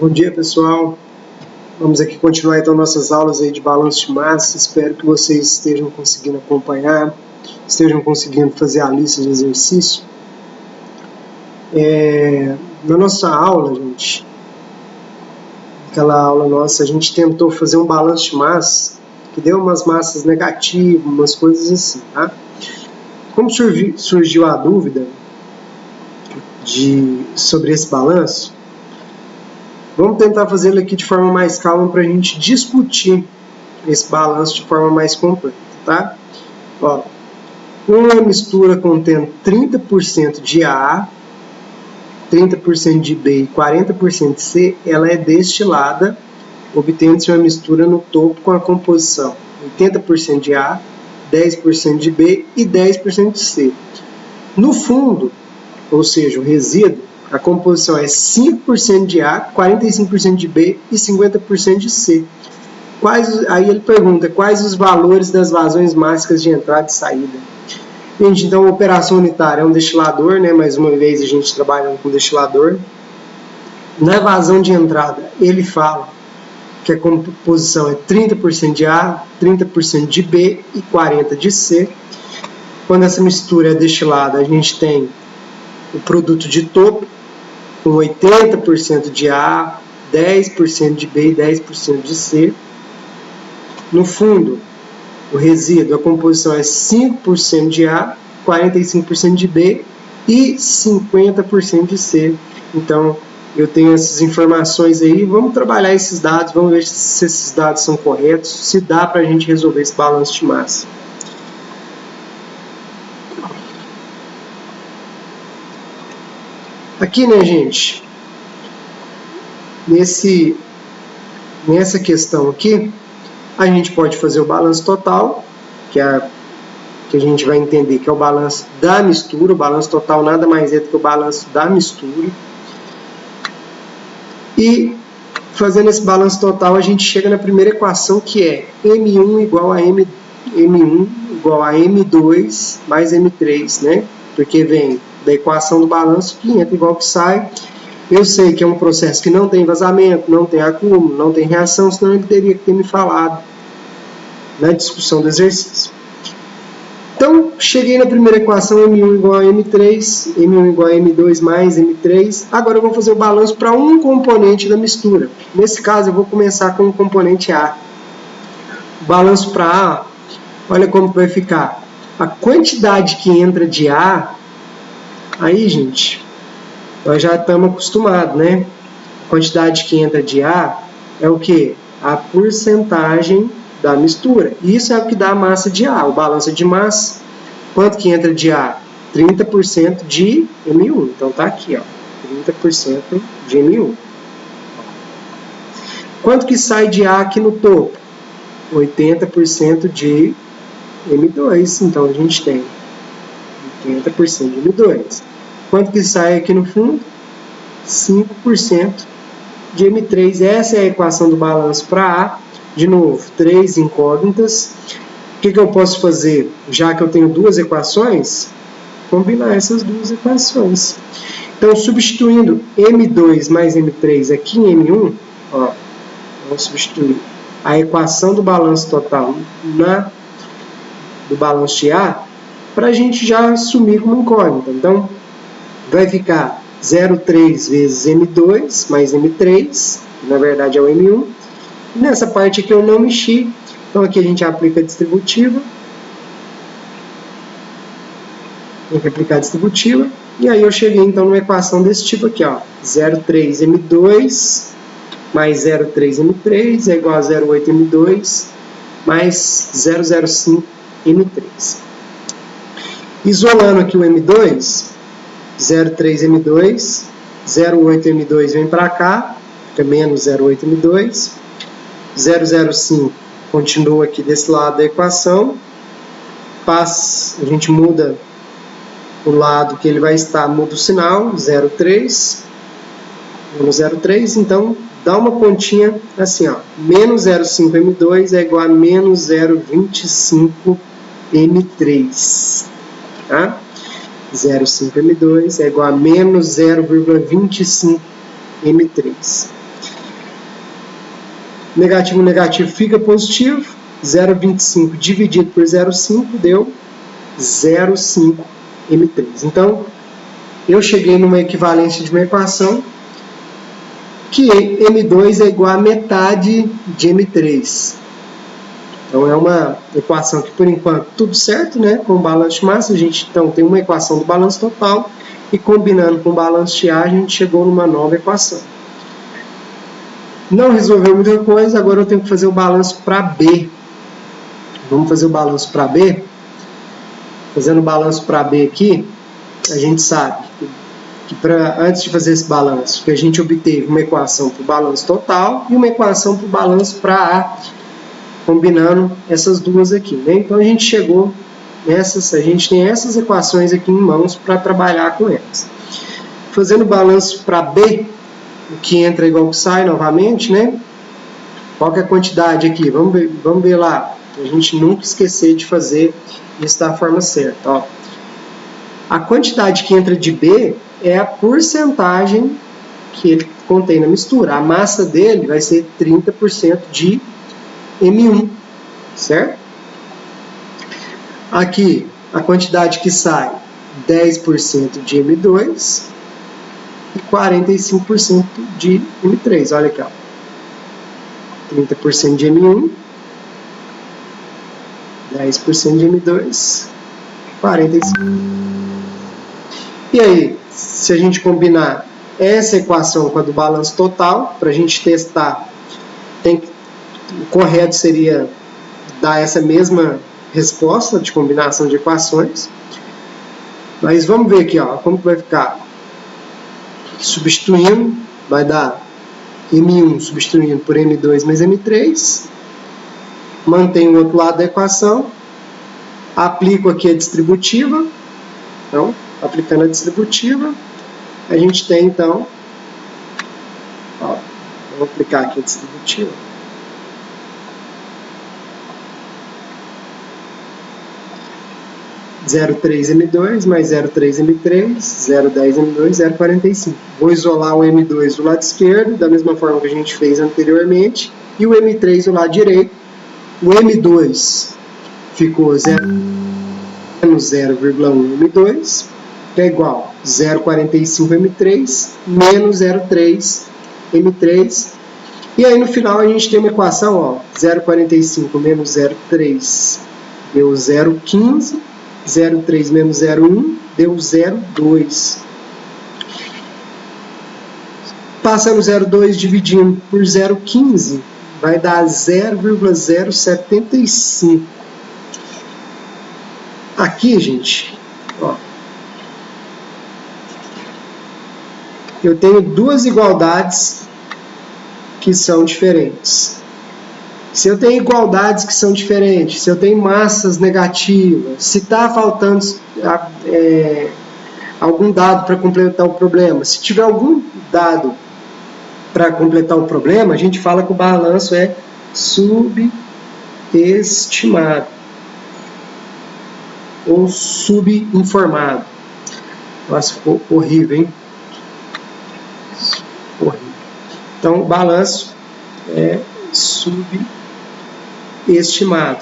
Bom dia, pessoal. Vamos aqui continuar então nossas aulas aí de balanço de massa. Espero que vocês estejam conseguindo acompanhar, estejam conseguindo fazer a lista de exercício. Na nossa aula, gente, aquela aula nossa, a gente tentou fazer um balanço de massa que deu umas massas negativas, umas coisas assim, tá? Como surgiu a dúvida sobre esse balanço, vamos tentar fazê-lo aqui de forma mais calma para a gente discutir esse balanço de forma mais completa, tá? Ó, uma mistura contendo 30% de A, 30% de B e 40% de C, ela é destilada, obtendo-se uma mistura no topo com a composição 80% de A, 10% de B e 10% de C. No fundo, ou seja, o resíduo, a composição é 5% de A, 45% de B e 50% de C. Aí ele pergunta quais os valores das vazões máxicas de entrada e saída. Gente, então a operação unitária é um destilador, né? Mais uma vez a gente trabalhando com destilador. Na vazão de entrada, ele fala que a composição é 30% de A, 30% de B e 40% de C. Quando essa mistura é destilada, a gente tem o produto de topo, com 80% de A, 10% de B e 10% de C. No fundo, o resíduo, a composição é 5% de A, 45% de B e 50% de C. Então, eu tenho essas informações aí, vamos trabalhar esses dados, vamos ver se esses dados são corretos, se dá para a gente resolver esse balanço de massa. Aqui, né, gente, nessa questão aqui, a gente pode fazer o balanço total, que a gente vai entender que é o balanço da mistura. O balanço total nada mais é do que o balanço da mistura. E, fazendo esse balanço total, a gente chega na primeira equação, que é M1 igual a M1 igual a M2 mais M3, né? Porque vem da equação do balanço, que entra igual que sai. Eu sei que é um processo que não tem vazamento, não tem acúmulo, não tem reação, senão ele teria que ter me falado na discussão do exercício. Então, cheguei na primeira equação, M1 igual a M3, M1 igual a M2 mais M3. Agora eu vou fazer o balanço para um componente da mistura. Nesse caso, eu vou começar com o componente A. O balanço para A, olha como vai ficar. A quantidade que entra de A, aí, gente, nós já estamos acostumados, né? A quantidade que entra de A é o quê? A porcentagem da mistura. Isso é o que dá a massa de A, o balanço de massa. Quanto que entra de A? 30% de M1. Então tá aqui, ó, 30% de M1. Quanto que sai de A aqui no topo? 80% de M2. Então a gente tem 80% de M2. Quanto que sai aqui no fundo? 5% de M3. Essa é a equação do balanço para A. De novo, 3 incógnitas. O que eu posso fazer? Já que eu tenho duas equações, combinar essas duas equações. Então, substituindo M2 mais M3 aqui em M1, ó, vamos substituir a equação do balanço total do balanço de A, para a gente já assumir como incógnita. Então, vai ficar 0,3 vezes M2 mais M3, que na verdade é o M1. Nessa parte aqui eu não mexi, então aqui a gente aplica a distributiva. Tem que aplicar a distributiva. E aí eu cheguei então numa equação desse tipo aqui, ó. 0,3 M2 mais 0,3 M3 é igual a 0,8 M2 mais 0,05 M3. Isolando aqui o M2, 0,3 M2, 0,8 M2 vem para cá, fica menos 0,8 M2. 0,05 continua aqui desse lado da equação. A gente muda o lado que ele vai estar, muda o sinal, 0,3. Menos 0,3, então dá uma continha assim, ó. Menos 0,5 M2 é igual a menos 0,25 M3. Tá? 0,5 M2 é igual a menos 0,25 M3. Negativo, negativo fica positivo. 0,25 dividido por 0,5 deu 0,5 M3. Então, eu cheguei numa equivalência de uma equação que M2 é igual a metade de M3. Então, é uma equação que, por enquanto, tudo certo, né? Com o balanço de massa, a gente então tem uma equação do balanço total e combinando com o balanço de ar, a gente chegou numa nova equação. Não resolveu muita coisa, agora eu tenho que fazer o balanço para B. Vamos fazer o balanço para B? Fazendo o balanço para B aqui, a gente sabe que antes de fazer esse balanço, que a gente obteve uma equação para o balanço total e uma equação para o balanço para A, combinando essas duas aqui, né? Então a gente chegou nessas, a gente tem essas equações aqui em mãos para trabalhar com elas. Fazendo o balanço para B, o que entra igual que sai novamente, né? Qual que é a quantidade aqui? Vamos ver lá. A gente nunca esquecer de fazer isso da forma certa. Ó. A quantidade que entra de B é a porcentagem que ele contém na mistura. A massa dele vai ser 30% de M1, certo? Aqui, a quantidade que sai, 10% de M2 e 45% de M3. Olha aqui, ó. 30% de M1, 10% de M2, 45%. E aí, se a gente combinar essa equação com a do balanço total, para a gente testar, o correto seria dar essa mesma resposta de combinação de equações. Mas vamos ver aqui, ó, como que vai ficar. Substituindo, vai dar M1 substituindo por M2 mais M3. Mantenho o outro lado da equação. Aplico aqui a distributiva. Então, aplicando a distributiva, a gente tem, então, ó, vou aplicar aqui a distributiva. Zero 0,3 M2 mais 0,3 M3, 0,10 M2, 0,45. Vou isolar o M2 do lado esquerdo, da mesma forma que a gente fez anteriormente, e o M3 do lado direito. O M2 ficou menos 0,1 M2, que é igual a 0,45 M3 menos 0,3 M3. E aí no final a gente tem uma equação, ó, 0,45 menos 0,3 deu 0,15. 0,3 menos 0,1 deu 0,2. Passando 0,2 dividindo por 0,15, vai dar 0,075. Aqui, gente, ó, eu tenho duas igualdades que são diferentes. Se eu tenho igualdades que são diferentes, se eu tenho massas negativas, se está faltando algum dado para completar o problema, se tiver algum dado para completar o problema, a gente fala que o balanço é subestimado ou subinformado. Nossa, ficou horrível, hein? Horrível. Então, o balanço é subestimado.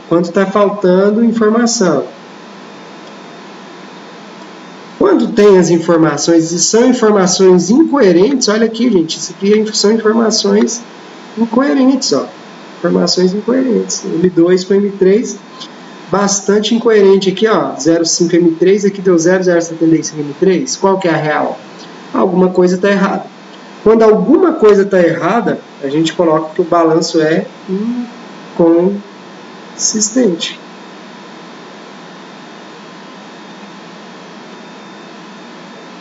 Quando está faltando informação. Quando tem as informações e são informações incoerentes, olha aqui, gente, isso aqui são informações incoerentes, ó. Informações incoerentes. M2 com M3, bastante incoerente aqui, ó. 0,5 M3, aqui deu 0,075 M3. Qual que é a real? Alguma coisa está errada. Quando alguma coisa está errada, a gente coloca que o balanço é inconsistente.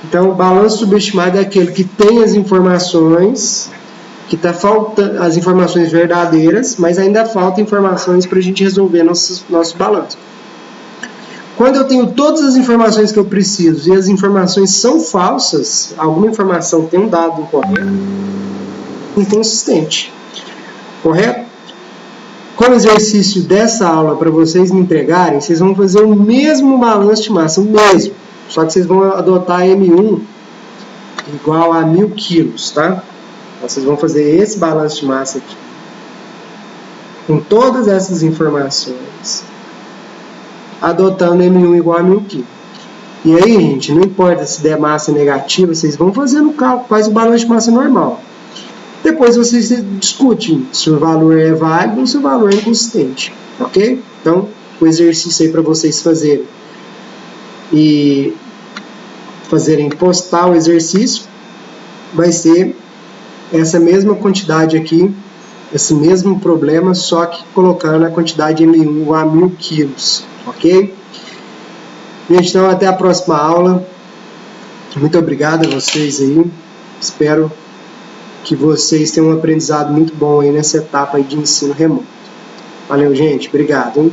Então, o balanço subestimado é aquele que tem as informações, que está faltando as informações verdadeiras, mas ainda falta informações para a gente resolver nosso balanço. Quando eu tenho todas as informações que eu preciso e as informações são falsas, alguma informação tem um dado incorreto, inconsistente. Correto? Como exercício dessa aula, para vocês me entregarem, vocês vão fazer o mesmo balanço de massa, o mesmo. Só que vocês vão adotar M1 igual a 1000 quilos, tá? Então, vocês vão fazer esse balanço de massa aqui. com todas essas informações, adotando M1 igual a 1000 kg. E aí, gente, não importa se der massa negativa, vocês vão fazendo o cálculo, faz o balanço de massa normal. Depois vocês discutem se o valor é válido ou se o valor é inconsistente, ok? Então, o exercício aí para vocês fazerem e postar o exercício vai ser essa mesma quantidade aqui, esse mesmo problema, só que colocando a quantidade M1 igual a 1000 quilos, ok? Gente, então até a próxima aula. Muito obrigado a vocês aí. Espero que vocês tenham um aprendizado muito bom aí nessa etapa aí de ensino remoto. Valeu, gente. Obrigado, hein?